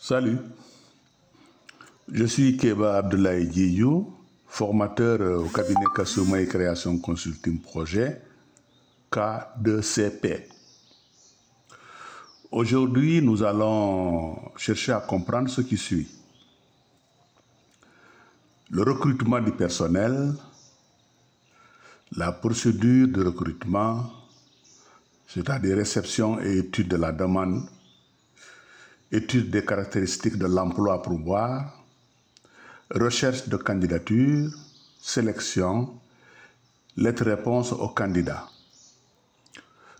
Salut, je suis Keba Abdoulaye Diédhiou, formateur au cabinet Kassouma et Création Consulting Projet, K2CP. Aujourd'hui, nous allons chercher à comprendre ce qui suit. Le recrutement du personnel, la procédure de recrutement, c'est-à-dire réception et étude de la demande, étude des caractéristiques de l'emploi à pourvoir, recherche de candidature, sélection, lettre-réponse aux candidats.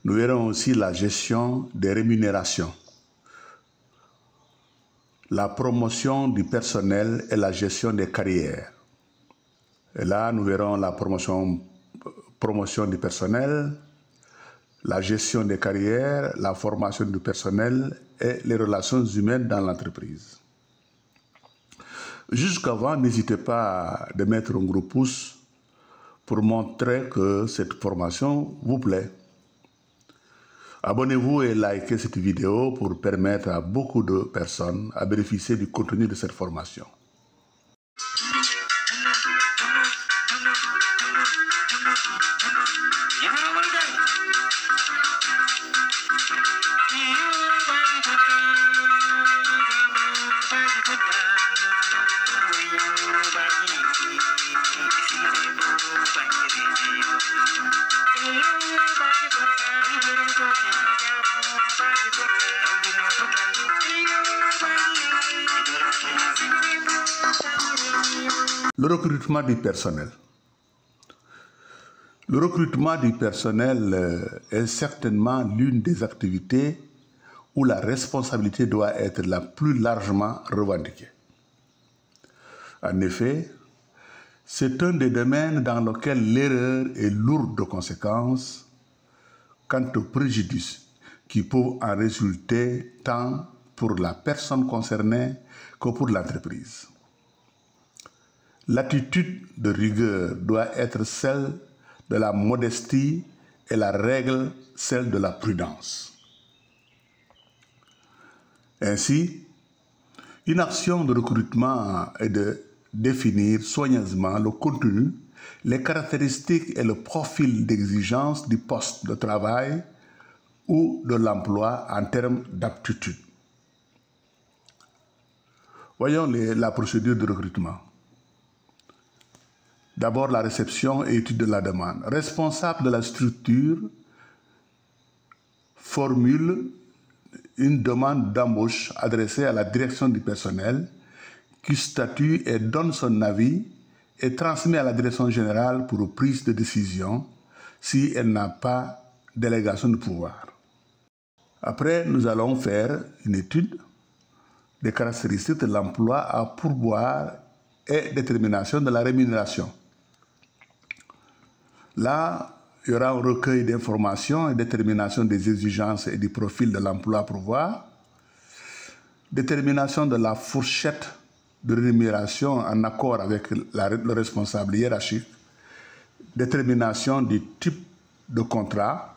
Nous verrons aussi la gestion des rémunérations, la promotion du personnel et la gestion des carrières. Et là, nous verrons la promotion du personnel, la gestion des carrières, la formation du personnel et les relations humaines dans l'entreprise. Jusqu'avant, n'hésitez pas à mettre un gros pouce pour montrer que cette formation vous plaît. Abonnez-vous et likez cette vidéo pour permettre à beaucoup de personnes à bénéficier du contenu de cette formation. Le recrutement du personnel. Le recrutement du personnel est certainement l'une des activités où la responsabilité doit être la plus largement revendiquée. En effet, c'est un des domaines dans lequel l'erreur est lourde de conséquences quant aux préjudices qui peuvent en résulter tant pour la personne concernée que pour l'entreprise. L'attitude de rigueur doit être celle de la modestie et la règle celle de la prudence. Ainsi, une action de recrutement est de définir soigneusement le contenu, les caractéristiques et le profil d'exigence du poste de travail ou de l'emploi en termes d'aptitude. Voyons la procédure de recrutement. D'abord, la réception et étude de la demande. Responsable de la structure formule une demande d'embauche adressée à la direction du personnel qui statue et donne son avis et transmet à la direction générale pour prise de décision si elle n'a pas délégation de pouvoir. Après, nous allons faire une étude des caractéristiques de l'emploi à pourvoir et détermination de la rémunération. Là, il y aura un recueil d'informations et détermination des exigences et du profil de l'emploi à pourvoir, détermination de la fourchette de rémunération en accord avec le responsable hiérarchique, détermination du type de contrat,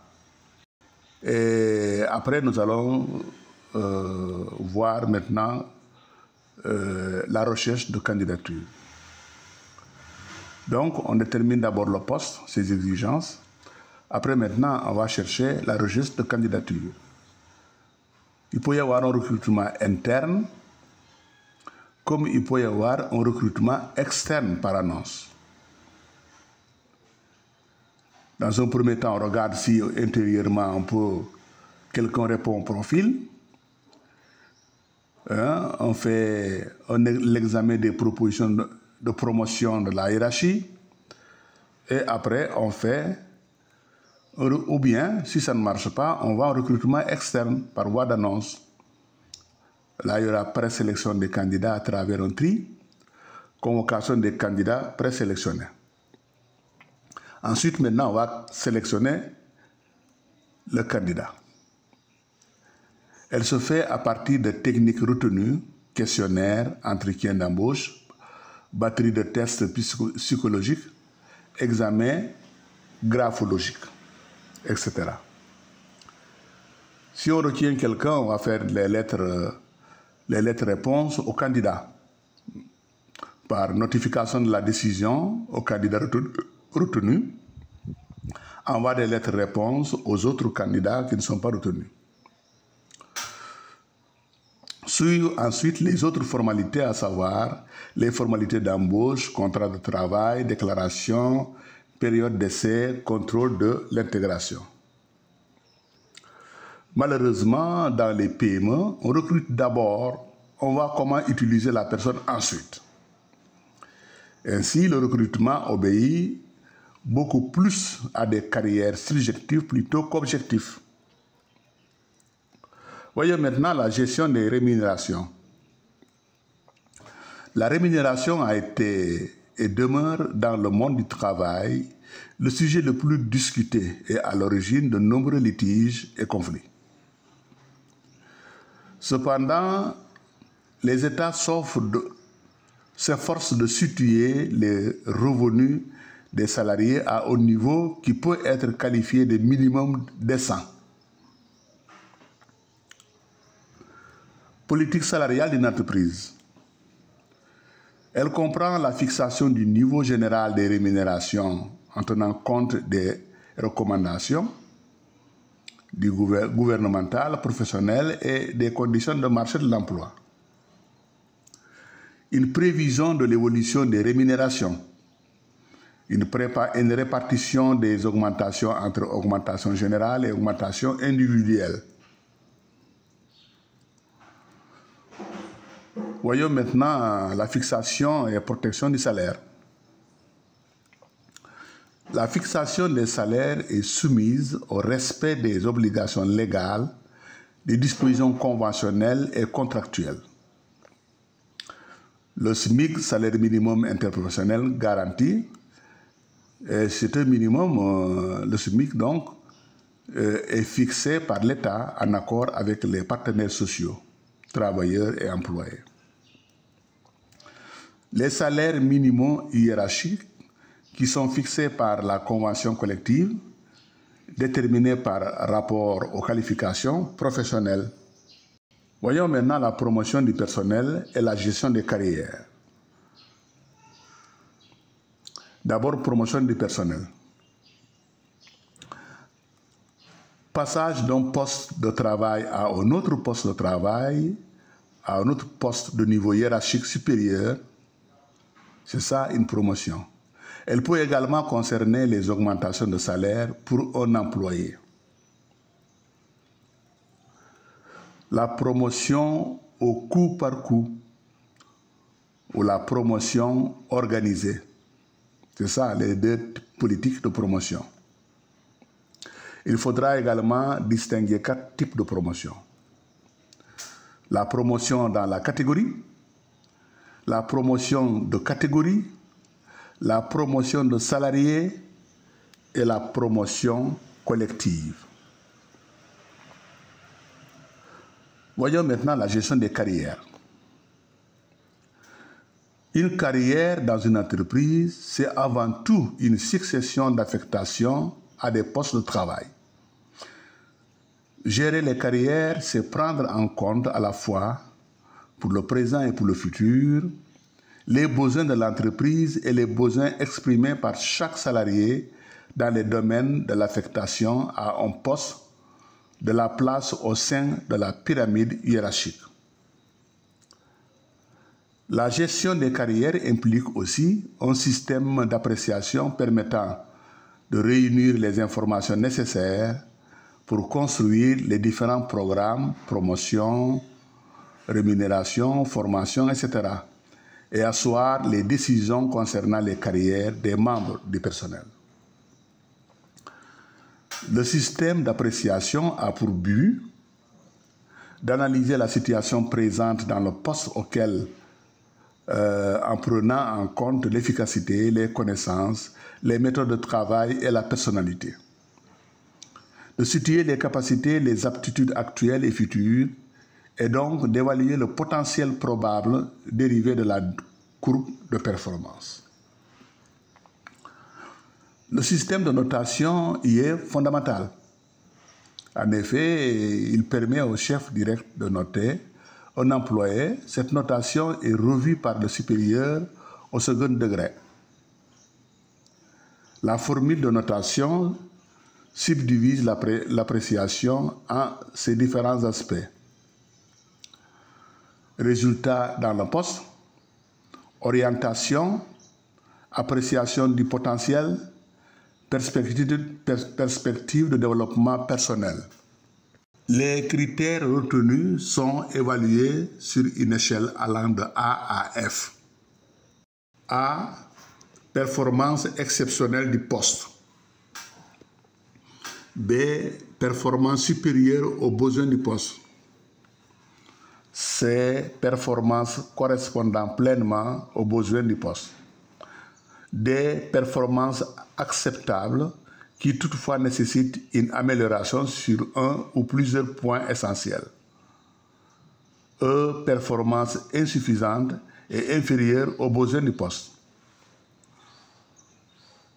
et après nous allons voir maintenant la recherche de candidature. Donc, on détermine d'abord le poste, ses exigences. Après, maintenant, on va chercher la recherche de candidature. Il peut y avoir un recrutement interne, comme il peut y avoir un recrutement externe par annonce. Dans un premier temps, on regarde si intérieurement quelqu'un répond au profil. On fait l'examen des propositions de promotion de la hiérarchie. Et après, on fait, ou bien, si ça ne marche pas, on va en recrutement externe par voie d'annonce. Là, il y aura présélection des candidats à travers un tri. convocation des candidats présélectionnés. Ensuite, maintenant, on va sélectionner le candidat. Elle se fait à partir de techniques retenues, questionnaires, entretien d'embauche, batterie de tests psychologiques, examens graphologiques, etc. Si on retient quelqu'un, on va faire les lettres-réponses au candidat. Par notification de la décision au candidat retenu, envoie des lettres-réponses aux autres candidats qui ne sont pas retenus. Suivent ensuite les autres formalités, à savoir les formalités d'embauche, contrat de travail, déclaration, période d'essai, contrôle de l'intégration. Malheureusement, dans les PME, on recrute d'abord, on voit comment utiliser la personne ensuite. Ainsi, le recrutement obéit beaucoup plus à des carrières subjectives plutôt qu'objectives. Voyons maintenant la gestion des rémunérations. La rémunération a été et demeure dans le monde du travail le sujet le plus discuté et à l'origine de nombreux litiges et conflits. Cependant, les États s'efforcent de situer les revenus des salariés à haut niveau qui peut être qualifié de minimum décent. Politique salariale d'une entreprise. Elle comprend la fixation du niveau général des rémunérations en tenant compte des recommandations du gouvernemental, professionnel et des conditions de marché de l'emploi. Une prévision de l'évolution des rémunérations. Une répartition des augmentations entre augmentation générale et augmentation individuelle. Voyons maintenant la fixation et protection du salaire. La fixation des salaires est soumise au respect des obligations légales, des dispositions conventionnelles et contractuelles. Le SMIC, salaire minimum interprofessionnel garanti, c'est un minimum, le SMIC donc, est fixé par l'État en accord avec les partenaires sociaux, travailleurs et employés. Les salaires minimaux hiérarchiques qui sont fixés par la convention collective, déterminés par rapport aux qualifications professionnelles. Voyons maintenant la promotion du personnel et la gestion des carrières. D'abord, promotion du personnel. Passage d'un poste de travail à un autre poste de travail, à un autre poste de niveau hiérarchique supérieur, c'est ça une promotion. Elle peut également concerner les augmentations de salaire pour un employé. La promotion au coup par coup ou la promotion organisée. C'est ça les deux politiques de promotion. Il faudra également distinguer 4 types de promotion. La promotion dans la catégorie, la promotion de catégorie, la promotion de salariés et la promotion collective. Voyons maintenant la gestion des carrières. Une carrière dans une entreprise, c'est avant tout une succession d'affectations à des postes de travail. Gérer les carrières, c'est prendre en compte à la fois, pour le présent et pour le futur, les besoins de l'entreprise et les besoins exprimés par chaque salarié dans les domaines de l'affectation à un poste, de la place au sein de la pyramide hiérarchique. La gestion des carrières implique aussi un système d'appréciation permettant de réunir les informations nécessaires pour construire les différents programmes, promotion, rémunération, formation, etc. et asseoir les décisions concernant les carrières des membres du personnel. Le système d'appréciation a pour but d'analyser la situation présente dans le poste auquel en prenant en compte l'efficacité, les connaissances, les méthodes de travail et la personnalité. De situer les capacités, les aptitudes actuelles et futures, et donc d'évaluer le potentiel probable dérivé de la courbe de performance. Le système de notation y est fondamental. En effet, il permet au chef direct de noter un employé. Cette notation est revue par le supérieur au second degré. La formule de notation subdivise l'appréciation en ses différents aspects. Résultat dans le poste, orientation, appréciation du potentiel, perspective de développement personnel. Les critères retenus sont évalués sur une échelle allant de A à F. A. Performance exceptionnelle du poste. B. Performance supérieure aux besoins du poste. C. Performance correspondant pleinement aux besoins du poste. D. Performance acceptable qui toutefois nécessite une amélioration sur un ou plusieurs points essentiels. E. Performance insuffisante et inférieure aux besoins du poste.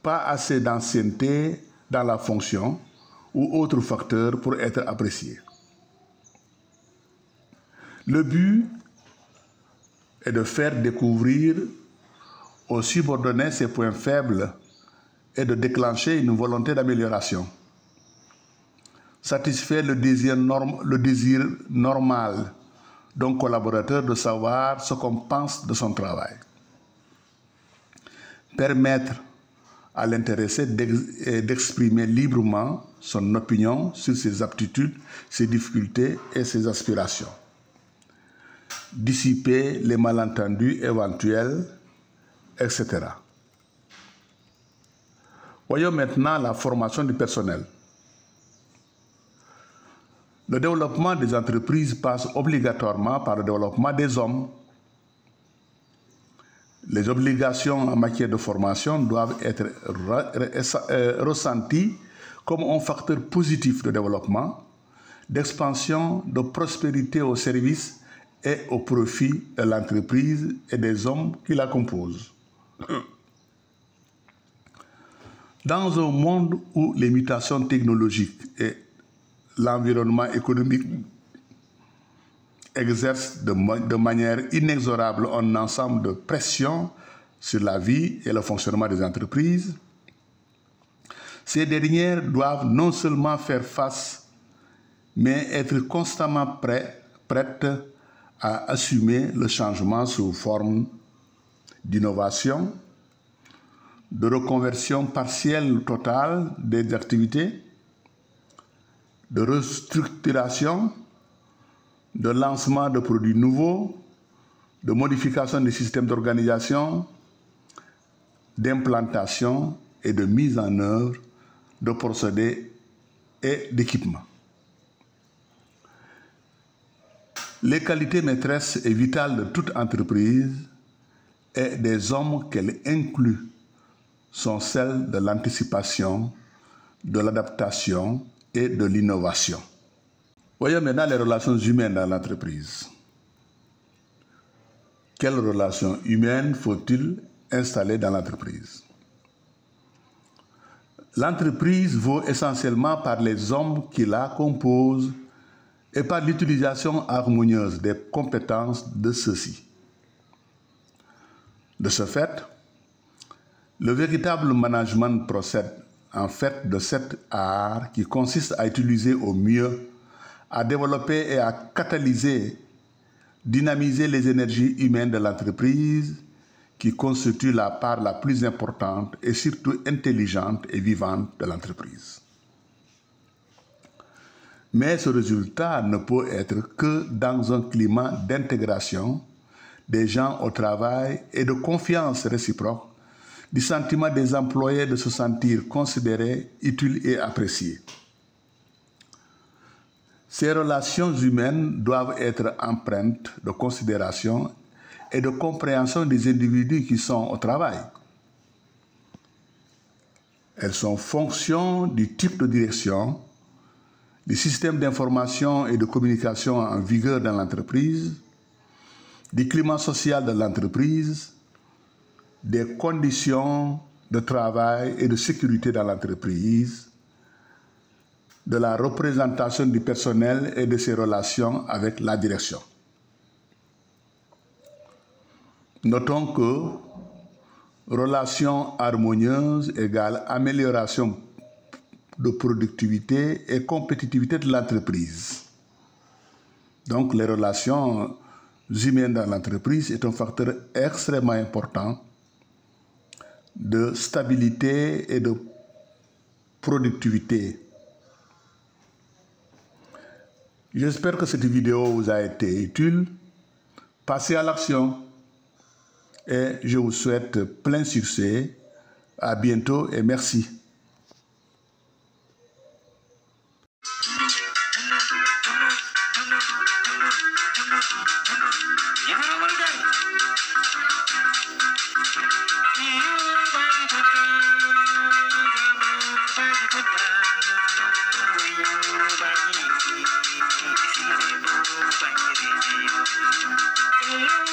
Pas assez d'ancienneté dans la fonction ou autres facteurs pour être apprécié. Le but est de faire découvrir aux subordonnés ses points faibles et de déclencher une volonté d'amélioration. Satisfaire le désir normal d'un collaborateur de savoir ce qu'on pense de son travail. Permettre à l'intéressé d'exprimer librement son opinion sur ses aptitudes, ses difficultés et ses aspirations. Dissiper les malentendus éventuels, etc. Voyons maintenant la formation du personnel. Le développement des entreprises passe obligatoirement par le développement des hommes. Les obligations en matière de formation doivent être ressenties comme un facteur positif de développement, d'expansion, de prospérité au service et au profit de l'entreprise et des hommes qui la composent. Dans un monde où les mutations technologiques et l'environnement économique exercent de manière inexorable un ensemble de pressions sur la vie et le fonctionnement des entreprises, ces dernières doivent non seulement faire face, mais être constamment prêtes à assumer le changement sous forme d'innovation, de reconversion partielle ou totale des activités, de restructuration, de lancement de produits nouveaux, de modification des systèmes d'organisation, d'implantation et de mise en œuvre de procédés et d'équipements. Les qualités maîtresses et vitales de toute entreprise et des hommes qu'elle inclut sont celles de l'anticipation, de l'adaptation et de l'innovation. Voyons maintenant les relations humaines dans l'entreprise. Quelles relations humaines faut-il installer dans l'entreprise? L'entreprise vaut essentiellement par les hommes qui la composent et par l'utilisation harmonieuse des compétences de ceux-ci. De ce fait, le véritable management procède en fait de cet art qui consiste à utiliser au mieux, à développer et à catalyser, dynamiser les énergies humaines de l'entreprise qui constituent la part la plus importante et surtout intelligente et vivante de l'entreprise. Mais ce résultat ne peut être que dans un climat d'intégration des gens au travail et de confiance réciproque, du sentiment des employés de se sentir considérés, utiles et appréciés. Ces relations humaines doivent être empreintes de considération et de compréhension des individus qui sont au travail. Elles sont fonction du type de direction, du système d'information et de communication en vigueur dans l'entreprise, du climat social de l'entreprise, des conditions de travail et de sécurité dans l'entreprise, de la représentation du personnel et de ses relations avec la direction. Notons que relation harmonieuse égale amélioration de productivité et compétitivité de l'entreprise. Donc les relations humaines dans l'entreprise est un facteur extrêmement important de stabilité et de productivité. J'espère que cette vidéo vous a été utile. Passez à l'action et je vous souhaite plein succès. À bientôt et merci. Thank you.